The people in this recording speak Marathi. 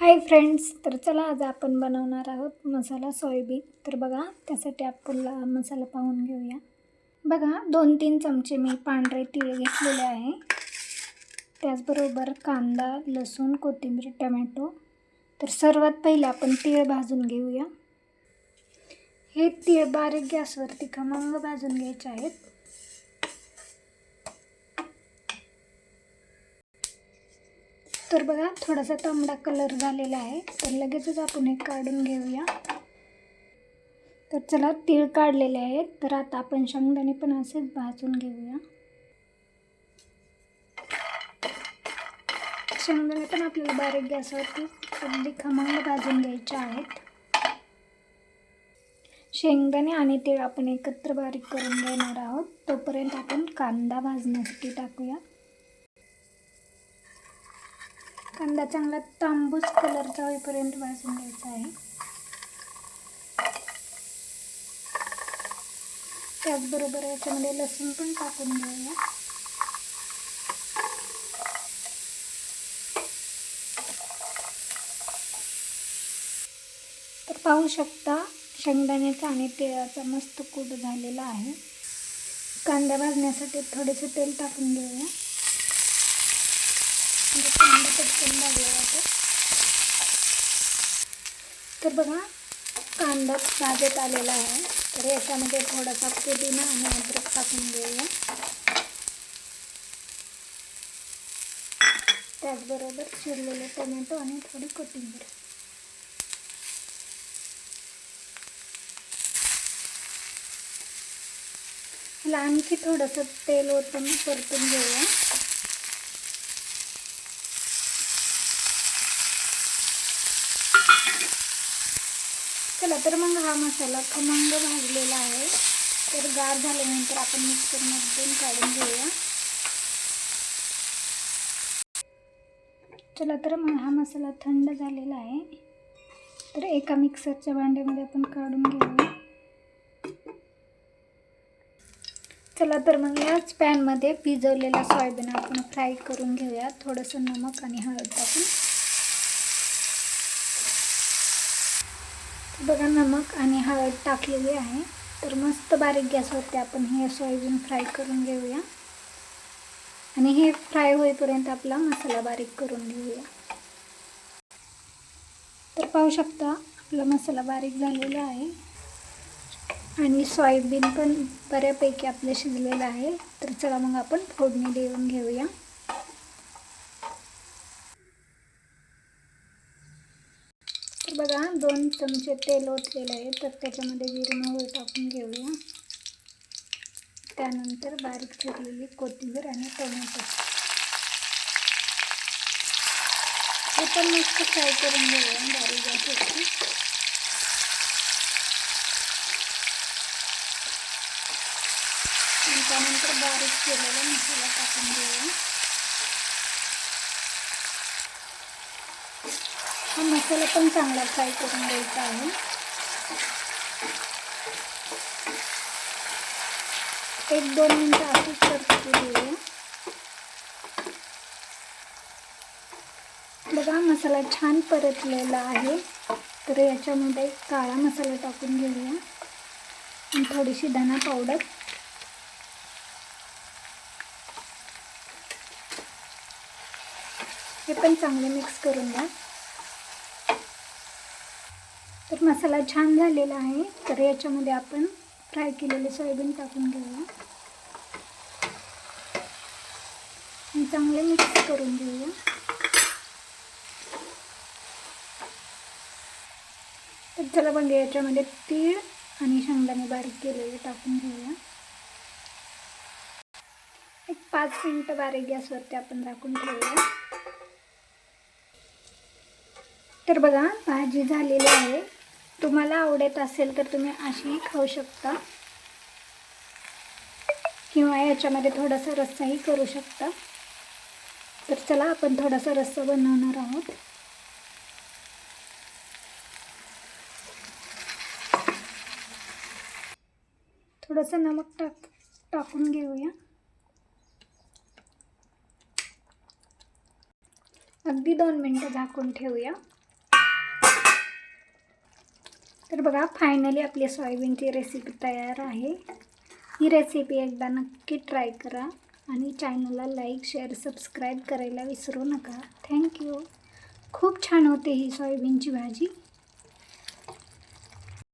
हाय फ्रेंड्स, तर चला आज आपण बनवणार आहोत मसाला सोयाबीन. तर बघा, त्यासाठी आपल्याला मसाला पाहून घेऊया. बघा, 2-3 चमचे मी पांढरे तीळ घेतलेले आहे. त्याचबरोबर कांदा, लसूण, कोथिंबीर, टोमॅटो. तर सर्वात पहिले आपण तीळ भाजून घेऊया. हे तीळ बारीक गॅसवरती खमंग भाजून घ्यायचे आहेत. तर बघा, थोडासा तांबडा कलर झालेला आहे, तर लगेचच आपण हे काढून घेऊया. तर चला, तीळ काढलेले आहेत. तर आता आपण शेंगदाणे पण असेच भाजून घेऊया. शेंगदाणे पण आपल्याला बारीक गॅसवरती अगदी खमंग भाजून घ्यायचे आहेत. शेंगदाणे आणि तीळ आपण एकत्र बारीक करून घेणार आहोत. तोपर्यंत आपण कांदा भाजण्यासाठी टाकूया. कांदा चांगला तांबूस कलरचा होईपर्यंत भाजून घ्यायचा आहे. त्याचबरोबर याच्यामध्ये लसूण पण टाकून घेऊया. तर पाहू शकता, शेंगदाण्याचा आणि तिळाचा मस्त कूट झालेला आहे. कांदा भाजण्यासाठी थोडेसे तेल टाकून घेऊया. कांदा पटकन भाजला जातो. तर बघा, कांदा भाजत आलेला आहे. तर याच्यामध्ये थोडासा पुदिना आणि अद्रक टाकून घेऊया. त्याचबरोबर चिरलेले टोमॅटो आणि थोडी कोथिंबीर. ह्याला आणखी थोडंसं तेल ओतून परतून घेऊया. चला, तर मग हा मसाला खमंग भाजलेला आहे. तर गार झाल्यानंतर आपण मिक्सरमधून काढून घेऊया. चला, तर मग हा मसाला थंड झालेला आहे. तर एका मिक्सरच्या भांड्यामध्ये आपण काढून घेऊया. चला, तर मग याच पॅनमध्ये भिजवलेला सोयाबीन आपण फ्राय करून घेऊया. थोडंसं नमक आणि हळद टाकून. बघा, नमक आणि हळद टाकलेली आहे. तर मस्त बारीक गॅसवरती आपण हे सोयाबीन फ्राय करून घेऊया. आणि हे फ्राय होईपर्यंत आपला मसाला बारीक करून घेऊया. तर पाहू शकता, आपला मसाला बारीक झालेला आहे आणि सोयाबीन पण बऱ्यापैकी आपलं शिजलेलं आहे. तर चला, मग आपण फोडणी देऊन घेऊया. तर बघा, 2 चमचे तेल ओतलेलं आहे. तर त्याच्यामध्ये जिरे मोहरी टाकून घेऊया. त्यानंतर बारीक चिरलेली कोथिंबीर आणि टोमॅटो हे पण मस्त फ्राय करून घेऊया बारीक गॅसवरती. आणि त्यानंतर बारीक केलेला मसाला टाकून घेऊया. हा मसाला पण चांगला फ्राय करून घ्यायचा आहे. 1-2 मिनिटं अशीच परतू देऊया. बघा, मसाला छान परतलेला आहे. तर याच्यामध्ये काळा मसाला टाकून घेऊया आणि थोडीशी धना पावडर. हे पण चांगले मिक्स करून घ्या. तर मसाला छान झालेला आहे. तर याच्यामध्ये आपण फ्राय केलेले सोयाबीन टाकून घेऊया आणि चांगले मिक्स करून घेऊया. तर चला, मग याच्यामध्ये तीळ आणि शेंगदाणे बारीक केलेले टाकून घेऊया. 5 मिनिटं बारीक गॅसवरती आपण झाकून ठेवूया. तर बघा, भाजी झालेली आहे. तुम्हाला आवडत असेल तर तुम्ही अशीही खाऊ शकता किंवा याच्यामध्ये थोडासा रस्साही करू शकता. तर चला, आपण थोडासा रस्सा बनवणार आहोत. थोडंसं नमक टाकून घेऊया. अगदी 2 मिनिटं झाकून ठेवूया. तर बघा फायनली आपली सोयाबीनची रेसिपी तयार आहे. ही रेसिपी एकदा नक्की ट्राय करा आणि चॅनलला लाईक शेअर सबस्क्राईब करायला विसरू नका. थँक्यू. खूप छान होते ही सोयाबीनची भाजी.